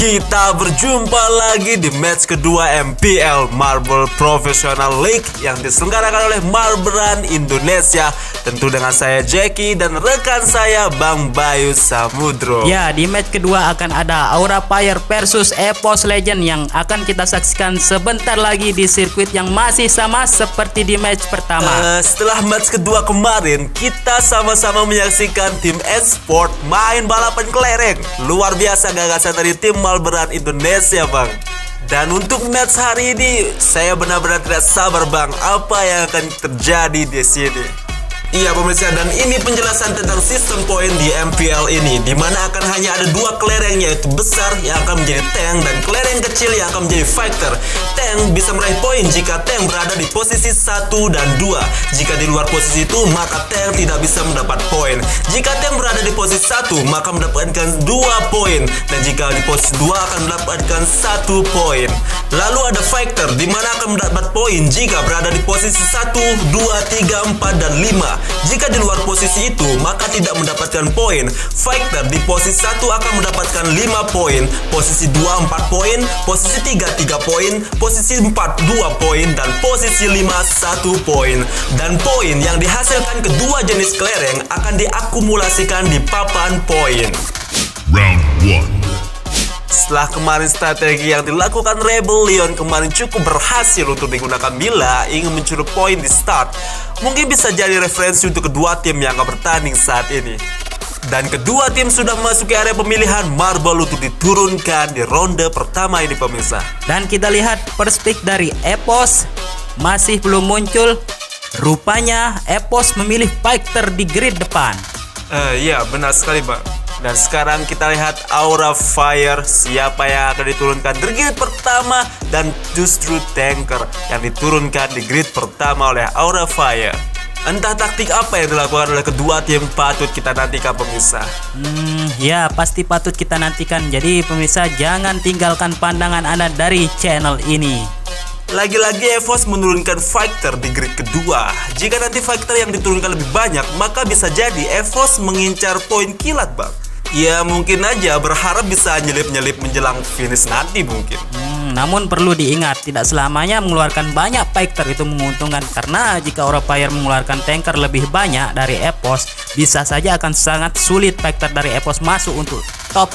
Kita berjumpa lagi di match kedua MPL Marble Professional League yang diselenggarakan oleh Marbleran Indonesia. Tentu dengan saya Jackie dan rekan saya Bang Bayu Samudro. Ya, di match kedua akan ada Aura Fire versus EPOS Legend yang akan kita saksikan sebentar lagi di sirkuit yang masih sama seperti di match pertama. Setelah match kedua kemarin, kita sama-sama menyaksikan tim Esport main balapan kelereng. Luar biasa gagasan dari tim Marbleran Indonesia, Bang. Dan untuk match hari ini, saya benar-benar tidak sabar, Bang, apa yang akan terjadi di sini. Iya pemirsa, dan ini penjelasan tentang sistem poin di MPL ini, dimana akan hanya ada dua kelereng, yaitu besar yang akan menjadi tank dan kelereng kecil yang akan menjadi fighter. Tank bisa meraih poin jika tank berada di posisi 1 dan 2. Jika di luar posisi itu, maka tank tidak bisa mendapat poin. Jika tank berada di posisi 1, maka mendapatkan 2 poin, dan jika di posisi 2 akan mendapatkan 1 poin. Lalu ada fighter, dimana akan mendapat poin jika berada di posisi 1, 2, 3, 4, dan 5. Jika di luar posisi itu, maka tidak mendapatkan poin. Fighter di posisi 1 akan mendapatkan 5 poin, posisi 2 4 poin, posisi 3 3 poin, posisi 4 2 poin, dan posisi 5 1 poin. Dan poin yang dihasilkan kedua jenis kelereng akan diakumulasikan di papan poin. Round 1. Setelah kemarin strategi yang dilakukan Rebel Leon kemarin cukup berhasil untuk digunakan bila ingin mencuri poin di start, mungkin bisa jadi referensi untuk kedua tim yang akan bertanding saat ini. Dan kedua tim sudah memasuki area pemilihan marble untuk diturunkan di ronde pertama ini pemirsa. Dan kita lihat first pick dari EPOS masih belum muncul. Rupanya EPOS memilih fighter di grid depan. Iya benar sekali, Bang. Dan sekarang kita lihat Aura Fire, siapa yang akan diturunkan di grid pertama, dan justru tanker yang diturunkan di grid pertama oleh Aura Fire. Entah taktik apa yang dilakukan oleh kedua tim, patut kita nantikan pemirsa. Ya pasti patut kita nantikan. Jadi pemirsa, jangan tinggalkan pandangan Anda dari channel ini. Lagi-lagi EPOS menurunkan fighter di grid kedua. Jika nanti fighter yang diturunkan lebih banyak, maka bisa jadi EPOS mengincar poin kilat, Bang. Ya mungkin aja berharap bisa nyelip-nyelip menjelang finish nanti mungkin. Namun perlu diingat, tidak selamanya mengeluarkan banyak fighter itu menguntungkan. Karena jika Aura Fire mengeluarkan tanker lebih banyak dari EPOS, bisa saja akan sangat sulit fighter dari EPOS masuk untuk top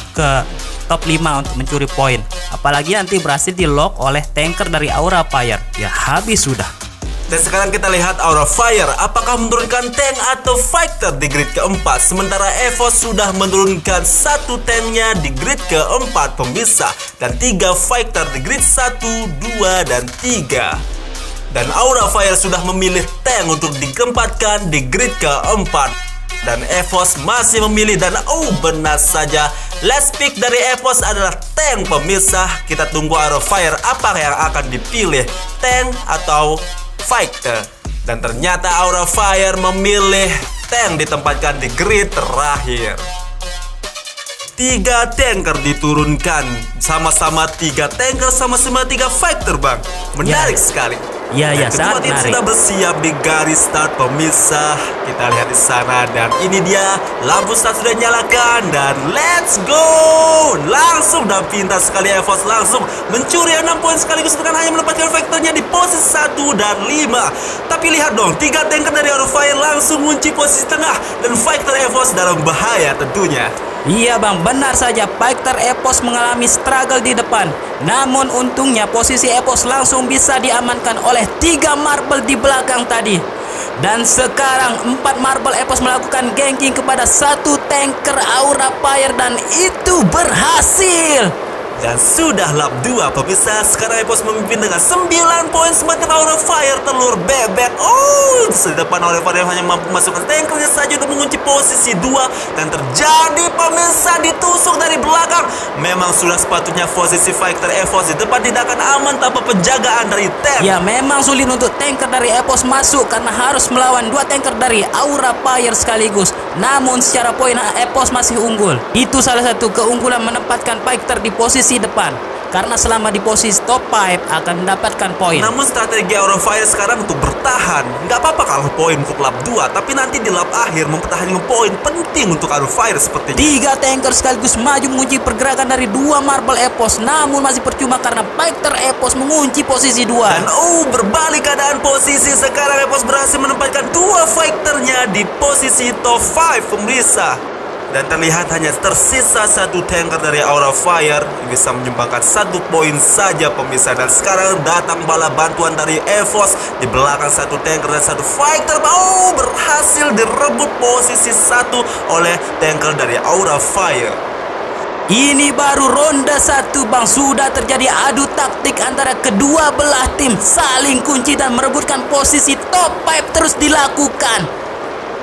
5 untuk mencuri poin. Apalagi nanti berhasil di lock oleh tanker dari Aura Fire, ya habis sudah. Dan sekarang kita lihat Aura Fire apakah menurunkan tank atau fighter di grid keempat. Sementara EPOS sudah menurunkan satu tanknya di grid keempat pemirsa, dan 3 fighter di grid 1, 2, dan 3. Dan Aura Fire sudah memilih tank untuk ditempatkan di grid keempat. Dan EPOS masih memilih, dan benar saja, last pick dari EPOS adalah tank pemirsa. Kita tunggu Aura Fire apa yang akan dipilih, tank atau fighter. Dan ternyata Aura Fire memilih tank ditempatkan di grid terakhir. 3 tanker diturunkan, sama-sama 3 tanker, sama-sama 3 fighter, Bang. Menarik sekali. Ya, kedua tim sudah bersiap di garis start pemirsa. Kita lihat di sana, dan ini dia lampu start sudah nyalakan, dan let's go. Langsung, dan pintar sekali EPOS langsung mencuri 6 poin sekaligus dengan hanya menempatkan faktornya di posisi 1 dan 5. Tapi lihat dong, 3 tanker dari Aura Fire langsung mengunci posisi tengah, dan fighter EPOS dalam bahaya tentunya. Iya Bang, benar saja, fighter EPOS mengalami struggle di depan. Namun untungnya posisi EPOS langsung bisa diamankan oleh 3 marble di belakang tadi. Dan sekarang 4 marble EPOS melakukan ganking kepada 1 tanker Aura Fire, dan itu berhasil. Dan sudah lap 2 pemirsa. Sekarang EPOS memimpin dengan 9 poin, sementara Aura Fire telur bebek. Di depan Aura Fire hanya mampu masukkan tankernya saja untuk mengunci posisi 2. Dan terjadi pemirsa, ditusuk dari belakang. Memang sudah sepatutnya posisi fighter EPOS di depan tidak akan aman tanpa penjagaan dari tank. Ya memang sulit untuk tanker dari EPOS masuk karena harus melawan 2 tanker dari Aura Fire sekaligus. Namun secara poin EPOS masih unggul. Itu salah satu keunggulan menempatkan fighter di posisi depan. karena selama di posisi top 5 akan mendapatkan poin. Namun strategi Aura Fire sekarang untuk bertahan. Nggak apa-apa kalau poin untuk lap 2, tapi nanti di lap akhir mempertahankan poin penting untuk Aura Fire sepertinya. 3 tanker sekaligus maju mengunci pergerakan dari 2 Marble Epos, namun masih percuma karena Fighter Epos mengunci posisi 2. Dan berbalik keadaan posisi. Sekarang Epos berhasil menempatkan 2 fighternya di posisi top 5 pemirsa. Dan terlihat hanya tersisa 1 tanker dari Aura Fire yang bisa menyumbangkan 1 poin saja pemirsa. Dan sekarang datang bala bantuan dari EVOS di belakang 1 tanker dan 1 fighter. Berhasil direbut posisi 1 oleh tanker dari Aura Fire. Ini baru ronde 1 bang, sudah terjadi adu taktik antara kedua belah tim, saling kunci dan merebutkan posisi top 5 terus dilakukan.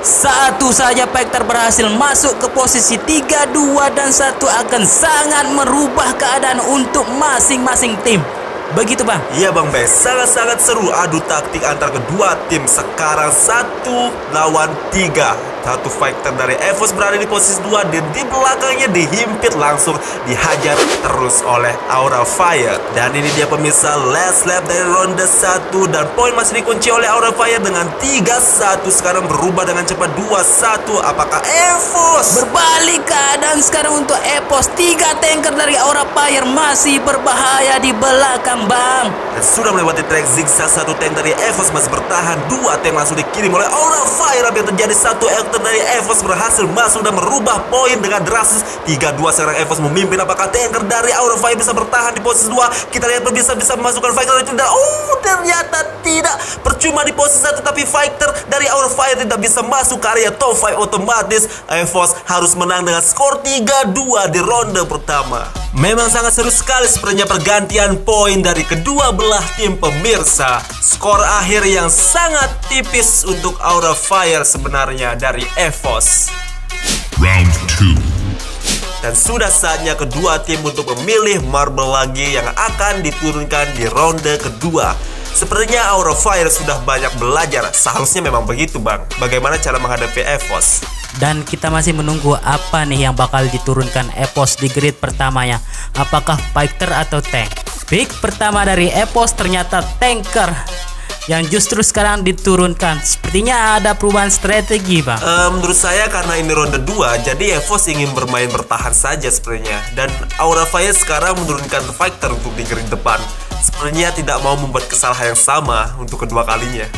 Satu saja Fighter berhasil masuk ke posisi 3, 2 dan 1 akan sangat merubah keadaan untuk masing-masing tim. Begitu bang? Iya bang Bay, sangat-sangat seru adu taktik antar kedua tim. Sekarang 1 lawan 3. 1 fighter dari EVOS berada di posisi 2 dan di belakangnya dihimpit, langsung dihajar terus oleh Aura Fire. Dan ini dia pemirsa last lap dari ronde 1 dan poin masih dikunci oleh Aura Fire dengan 3-1. Sekarang berubah dengan cepat 2-1. Apakah EVOS? Berbalik keadaan sekarang untuk EVOS. 3 tanker dari Aura Fire masih berbahaya di belakang bang. Dan sudah melewati track zigzag, 1 tank dari EVOS masih bertahan. 2 tank langsung dikirim oleh Aura Fire. Apa yang terjadi? 1 ekor dari EVOS berhasil masuk dan merubah poin dengan drastis. 3-2 sekarang EVOS memimpin. Apakah tanker dari Aura Fire bisa bertahan di posisi 2? Kita lihat bisa memasukkan fighter itu. Dan ternyata tidak. Percuma di posisi 1, tapi fighter dari Aura Fire tidak bisa masuk ke area top 5. Otomatis EVOS harus menang dengan skor 3-2 di ronde pertama. Memang sangat seru sekali sepertinya pergantian poin dari kedua belah tim pemirsa. Skor akhir yang sangat tipis untuk Aura Fire sebenarnya dari EVOS. Round 2. Dan sudah saatnya kedua tim untuk memilih marble lagi yang akan diturunkan di ronde kedua. Sepertinya Aura Fire sudah banyak belajar. Seharusnya memang begitu bang. Bagaimana cara menghadapi EVOS? Dan kita masih menunggu apa nih yang bakal diturunkan EVOS di grid pertamanya. Apakah fighter atau tank? Pick pertama dari EVOS ternyata tanker yang justru sekarang diturunkan. Sepertinya ada perubahan strategi bang. Menurut saya karena ini ronde 2, jadi EVOS ingin bermain bertahan saja sepertinya. Dan Aura Fire sekarang menurunkan fighter untuk di grid depan. Sepertinya tidak mau membuat kesalahan yang sama untuk kedua kalinya.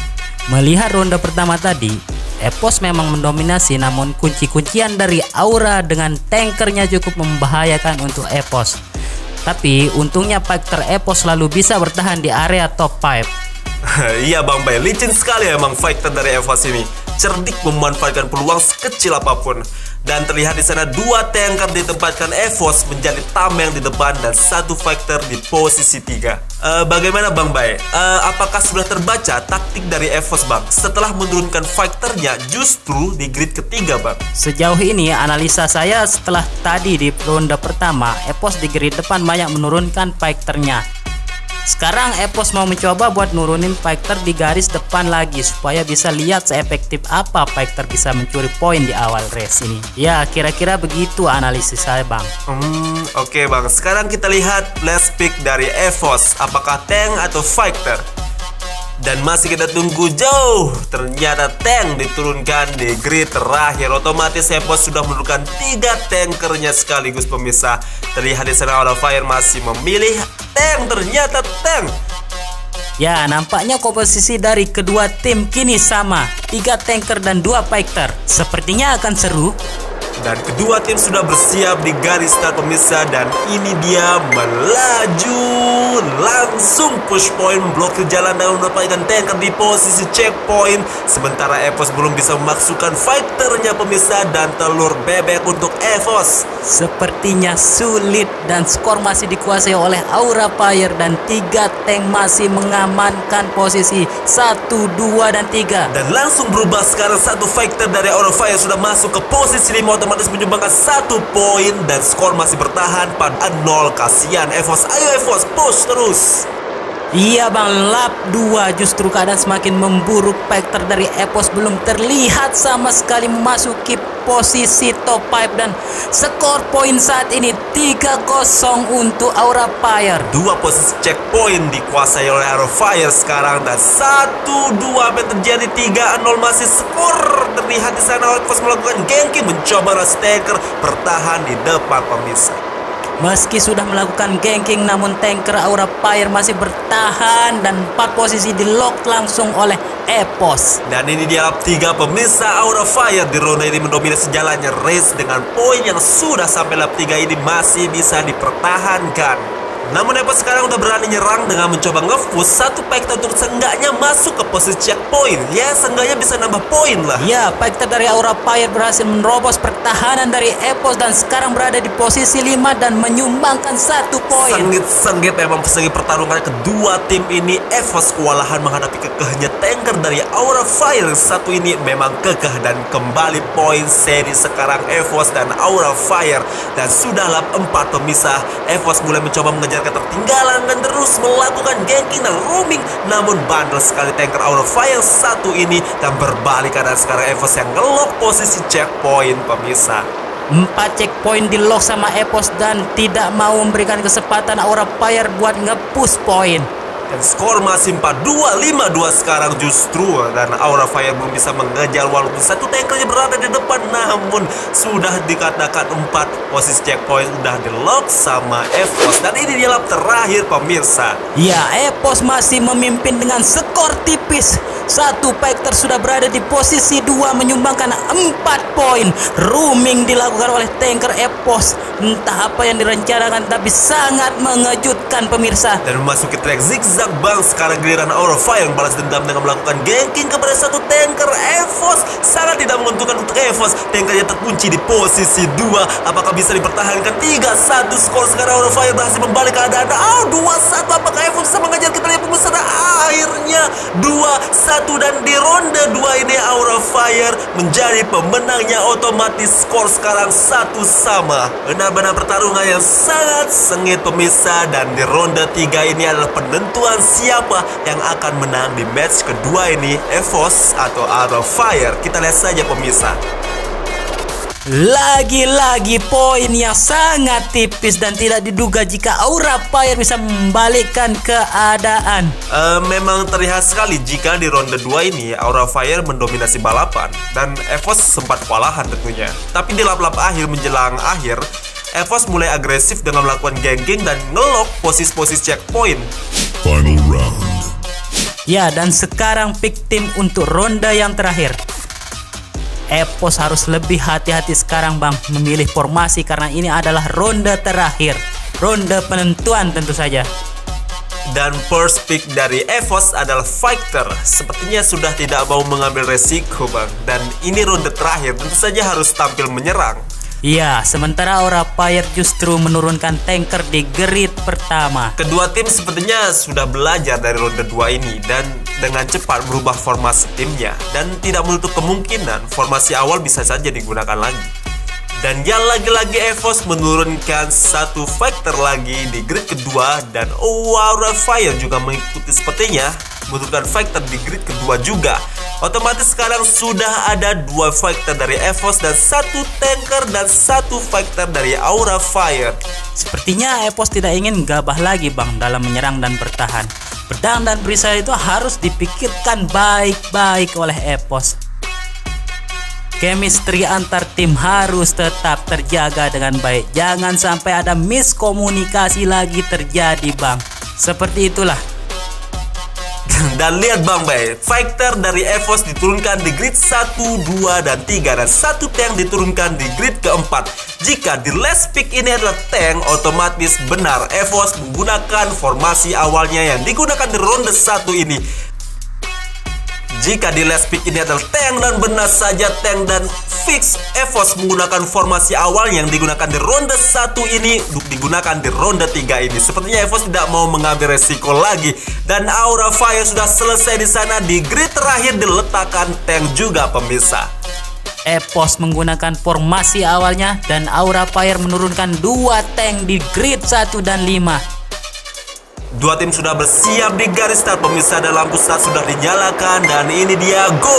Melihat ronde pertama tadi, EVOS memang mendominasi, namun kunci-kuncian dari Aura dengan tankernya cukup membahayakan untuk EVOS. Tapi untungnya fighter EVOS selalu bisa bertahan di area top 5. Iya Bang Bay, licin sekali emang fighter dari EVOS ini. Cerdik memanfaatkan peluang sekecil apapun. Dan terlihat di sana 2 tanker ditempatkan EVOS menjadi tameng di depan dan 1 fighter di posisi 3. Bagaimana Bang Bay? Apakah sudah terbaca taktik dari EVOS Bang setelah menurunkan fighternya justru di grid ketiga Bang? Sejauh ini analisa saya setelah tadi di ronde pertama, EVOS di grid depan banyak menurunkan fighternya. Sekarang EVOS mau mencoba buat nurunin fighter di garis depan lagi supaya bisa lihat seefektif apa fighter bisa mencuri poin di awal race ini. Ya kira-kira begitu analisis saya bang. Oke bang, sekarang kita lihat last pick dari EVOS. Apakah tank atau fighter? Dan masih kita tunggu jauh. Ternyata tank diturunkan di grid terakhir. Otomatis EVOS sudah menurunkan 3 tankernya sekaligus pemirsa. Terlihat di sana Aura Fire masih memilih tank. Ternyata tank. Ya nampaknya komposisi dari kedua tim kini sama, 3 tanker dan 2 fighter. Sepertinya akan seru. Dan kedua tim sudah bersiap di garis start pemirsa. Dan ini dia melaju, langsung push point, blokir jalan dan mendapatkan tanker di posisi checkpoint. Sementara EVOS belum bisa memasukkan fighternya pemirsa. Dan telur bebek untuk EVOS. Sepertinya sulit dan skor masih dikuasai oleh Aura Fire. Dan 3 tank masih mengamankan posisi 1, 2, dan 3. Dan langsung berubah sekarang 1 fighter dari Aura Fire sudah masuk ke posisi 5, otomatis menyumbangkan 1 poin. Dan skor masih bertahan pada 0. Kasihan EVOS. Ayo EVOS, push terus. Iya bang, lap 2 justru keadaan semakin memburuk. Factor dari EPOS belum terlihat sama sekali memasuki posisi top 5 dan skor poin saat ini 3-0 untuk Aura Fire. Dua posisi checkpoint dikuasai oleh Aura Fire sekarang dan 1-2 terjadi 3-0 masih skor terlihat di sana. EPOS melakukan ganking mencoba Rush Tanker bertahan di depan pemirsa. Meski sudah melakukan ganking, namun tanker Aura Fire masih bertahan dan 4 posisi di lock langsung oleh EPOS. Dan ini dia lap 3 pemirsa. Aura Fire di ronde ini mendominasi jalannya race dengan poin yang sudah sampai lap 3 ini masih bisa dipertahankan. Namun EPOS sekarang udah berani nyerang dengan mencoba nge-push satu Factor untuk seenggaknya masuk ke posisi checkpoint. Ya, seenggaknya bisa nambah poin lah. Ya, Factor dari Aura Fire berhasil menerobos pertahanan dari EPOS dan sekarang berada di posisi 5 dan menyumbangkan 1 poin. Sengit memang segi pertarungan kedua tim ini. EPOS kewalahan menghadapi kekehnya tanker dari Aura Fire. Satu ini memang kekeh dan kembali poin seri sekarang EPOS dan Aura Fire. Dan sudah lap 4 pemisah. EPOS mulai mencoba mengejar ketertinggalan dan terus melakukan ganking dan roaming, namun bandel sekali tanker Aura Fire satu ini dan berbalik keadaan sekarang EPOS yang ngelock posisi checkpoint pemirsa. 4 checkpoint di lock sama EPOS dan tidak mau memberikan kesempatan Aura Fire buat nge-push poin. Dan skor masih 4-2, 5-2 sekarang justru. Dan Aura Fire belum bisa mengejar walaupun satu tankernya berada di depan. Namun sudah dikatakan 4 posisi checkpoint sudah di lock sama EPOS. Dan ini dia lap terakhir pemirsa. Ya, EPOS masih memimpin dengan skor tipis. Satu Factor sudah berada di posisi 2 menyumbangkan 4 poin. Roaming dilakukan oleh tanker EPOS. Entah apa yang direncanakan tapi sangat mengejutkan pemirsa. Dan memasuki track zigzag bang. Sekarang giliran Aura Fire balas dendam dengan melakukan ganking kepada satu tanker EPOS. Sangat tidak menguntungkan untuk EPOS. Tankernya terkunci di posisi 2. Apakah bisa dipertahankan? 3-1 skor sekarang. Aura Fire berhasil membalik keadaan. 2-1. Apakah EPOS bisa mengejar? Kita lihat pemirsa. Akhirnya 2-1 dan di ronde 2 ini Aura Fire menjadi pemenangnya. Otomatis skor sekarang 1-sama. Benar-benar pertarungan yang sangat sengit pemirsa. Dan di ronde 3 ini adalah penentuan siapa yang akan menang di match kedua ini, EPOS atau Aura Fire. Kita lihat saja pemirsa. Lagi-lagi poin yang sangat tipis dan tidak diduga jika Aura Fire bisa membalikkan keadaan. Memang terlihat sekali jika di ronde 2 ini Aura Fire mendominasi balapan dan EPOS sempat kewalahan tentunya. Tapi di lap-lap akhir menjelang akhir, EPOS mulai agresif dengan melakukan ganking dan ngelock posisi-posisi checkpoint. Final round. Ya, dan sekarang pick tim untuk ronde yang terakhir. EPOS harus lebih hati-hati sekarang bang memilih formasi karena ini adalah ronde terakhir, ronde penentuan tentu saja. Dan first pick dari EPOS adalah Factor. Sepertinya sudah tidak mau mengambil resiko bang. Dan ini ronde terakhir, tentu saja harus tampil menyerang. Ya, sementara Aura Fire justru menurunkan tanker di grid pertama. Kedua tim sepertinya sudah belajar dari ronde 2 ini dan dengan cepat berubah formasi timnya. Dan tidak menutup kemungkinan formasi awal bisa saja digunakan lagi. Dan ya, lagi-lagi EPOS menurunkan satu Factor lagi di grid kedua. Dan Aura Fire juga mengikuti sepertinya menurunkan Factor di grid kedua juga. Otomatis sekarang sudah ada 2 Factor dari EPOS dan 1 tanker dan 1 Factor dari Aura Fire. Sepertinya EPOS tidak ingin gabah lagi bang dalam menyerang dan bertahan. Pedang dan perisai itu harus dipikirkan baik-baik oleh EPOS. Chemistry antar tim harus tetap terjaga dengan baik. Jangan sampai ada miskomunikasi lagi terjadi bang. Seperti itulah. Dan lihat bang Bay, Factor dari EPOS diturunkan di grid 1, 2, dan 3. Dan satu tank diturunkan di grid keempat. Jika di last pick ini adalah tank, otomatis benar EPOS menggunakan formasi awalnya yang digunakan di ronde 1 ini. Jika di last pick ini adalah tank dan benar saja tank dan fix EPOS menggunakan formasi awal yang digunakan di ronde 1 ini digunakan di ronde 3 ini. Sepertinya EPOS tidak mau mengambil resiko lagi dan Aura Fire sudah selesai di sana. Di grid terakhir diletakkan tank juga pemirsa. EPOS menggunakan formasi awalnya dan Aura Fire menurunkan 2 tank di grid 1 dan 5. Dua tim sudah bersiap di garis start pemirsa, dan lampu start sudah dinyalakan. Dan ini dia, go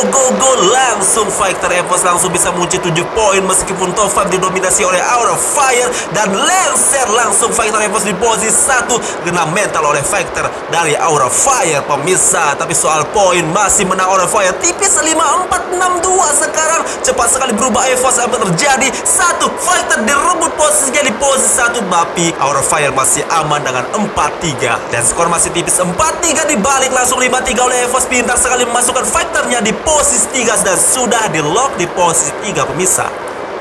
langsung Fighter EVOS langsung bisa mengunci 7 poin meskipun top 5 didominasi oleh Aura Fire. Dan lengser langsung Fighter EVOS di posisi 1, kena mental oleh Fighter dari Aura Fire pemirsa. Tapi soal poin masih menang Aura Fire tipis 5-4, 6-2 sekarang. Cepat sekali berubah EVOS, apa terjadi? Satu Fighter direbut posisinya di posisi 1, tapi Aura Fire masih aman dengan 4-3. Dan skor masih tipis 4-3, dibalik langsung 5-3 oleh EVOS. Pintar sekali memasukkan Fighternya di posisi 3 dan sudah di lock di posisi 3 pemirsa.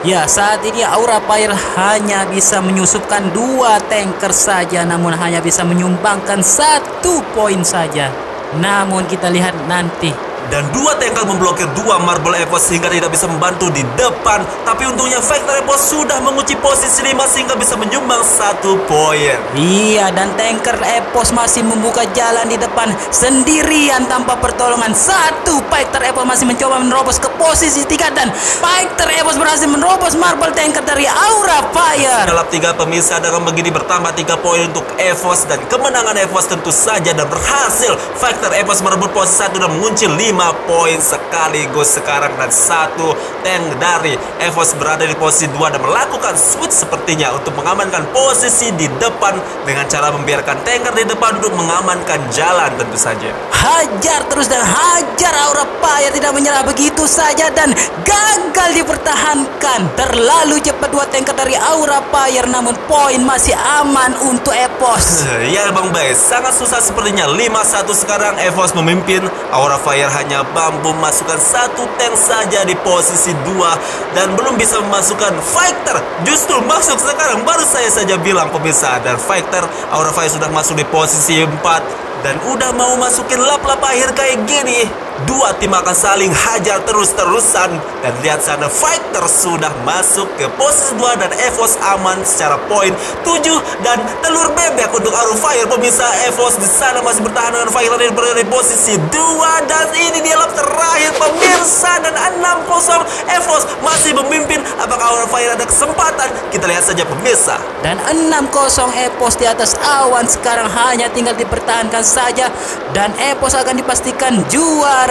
Ya, saat ini Aura Fire hanya bisa menyusupkan 2 tanker saja, namun hanya bisa menyumbangkan 1 poin saja. Namun kita lihat nanti. Dan 2 tanker memblokir 2 marble EVOS sehingga tidak bisa membantu di depan. Tapi untungnya Fighter EVOS sudah mengunci posisi 5 sehingga bisa menyumbang 1 poin. Iya, dan tanker EVOS masih membuka jalan di depan sendirian tanpa pertolongan. 1 Fighter EVOS masih mencoba menerobos ke posisi 3 dan Fighter EVOS berhasil menerobos marble tanker dari Aura Fire. Dalam 3 pemirsa, dengan begini bertambah 3 poin untuk EVOS, dan kemenangan EVOS tentu saja, dan berhasil Fighter EVOS merebut posisi 1 dan mengunci 5 poin sekaligus sekarang. Dan 1 tank dari EVOS berada di posisi 2 dan melakukan switch sepertinya untuk mengamankan posisi di depan dengan cara membiarkan tanker di depan untuk mengamankan jalan tentu saja. Hajar terus dan hajar Aura Fire, tidak menyerah begitu saja dan gagal dipertahankan. Terlalu cepat 2 tanker dari Aura Fire, namun poin masih aman untuk EVOS. Ya Bang Bay, sangat susah sepertinya. 5-1 sekarang EVOS memimpin. Aura Fire hanya mampu memasukkan 1 tank saja di posisi 2 dan belum bisa memasukkan Fighter. Justru masuk sekarang, baru saya saja bilang pemirsa. Dan Fighter Aura Fire sudah masuk di posisi 4 dan udah mau masukin lap-lap akhir kayak gini. 2 tim akan saling hajar terus-terusan. Dan lihat sana, Fighter sudah masuk ke posisi 2 dan EVOS aman secara poin 7 dan telur bebek untuk Aura Fire pemirsa. EVOS di sana masih bertahan dengan Fighter yang berada di posisi 2 dan ini dia lap terakhir pemirsa, dan 6-0 EVOS masih memimpin. Apakah Aura Fire ada kesempatan? Kita lihat saja pemirsa. Dan 6-0 EVOS di atas awan, sekarang hanya tinggal dipertahankan saja dan EVOS akan dipastikan juara.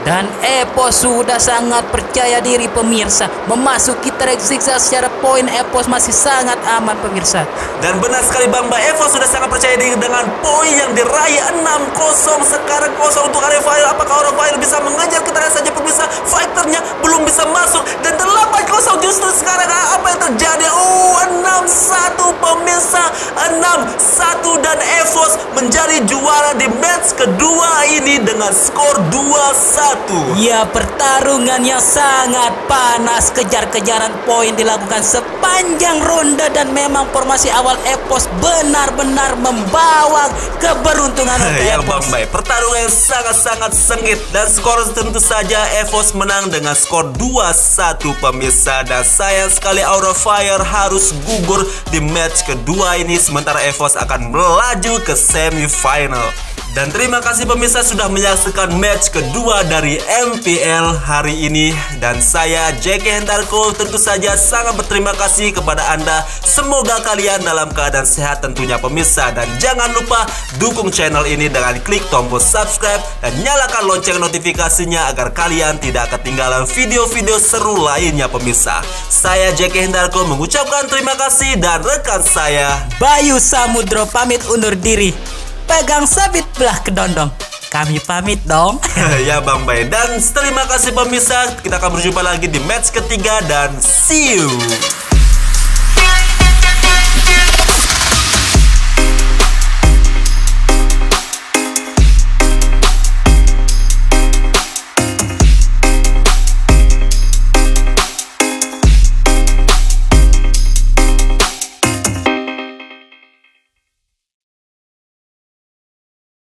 Dan EVOS sudah sangat percaya diri pemirsa, memasuki track zigzag secara poin. EVOS masih sangat aman pemirsa. Dan benar sekali Bang Ba, EVOS sudah sangat percaya diri dengan poin yang diraih. 6-0 sekarang, 0 untuk Aura Fire. Apakah Aura Fire bisa mengejar? Kita lihat saja pemirsa, Fighternya belum bisa masuk. Dan 8-0 justru sekarang, apa yang terjadi? 6-1 pemirsa, 6-1 dan EVOS menjadi juara di match kedua ini dengan skor 2-1. Ya, pertarungan yang sangat panas, kejar-kejaran poin dilakukan sepanjang ronde dan memang formasi awal EVOS benar-benar membawa keberuntungan untuk yang EVOS. Bang Bay, pertarungan yang sangat-sangat sengit dan skor tentu saja EVOS menang dengan skor 2-1 pemirsa. Dan sayang sekali Aura Fire harus gugur di match kedua ini, sementara EVOS akan melaju ke semifinal. Dan terima kasih pemirsa sudah menyaksikan match kedua dari MPL hari ini. Dan saya Jeki Hendarko tentu saja sangat berterima kasih kepada Anda. Semoga kalian dalam keadaan sehat tentunya pemirsa. Dan jangan lupa dukung channel ini dengan klik tombol subscribe dan nyalakan lonceng notifikasinya agar kalian tidak ketinggalan video-video seru lainnya pemirsa. Saya Jeki Hendarko mengucapkan terima kasih, dan rekan saya Bayu Samudro pamit undur diri. Pegang sabit belah kedondong. Kami pamit dong. Ya Bang Bay, dan terima kasih pemirsa. Kita akan berjumpa lagi di match ketiga dan see you.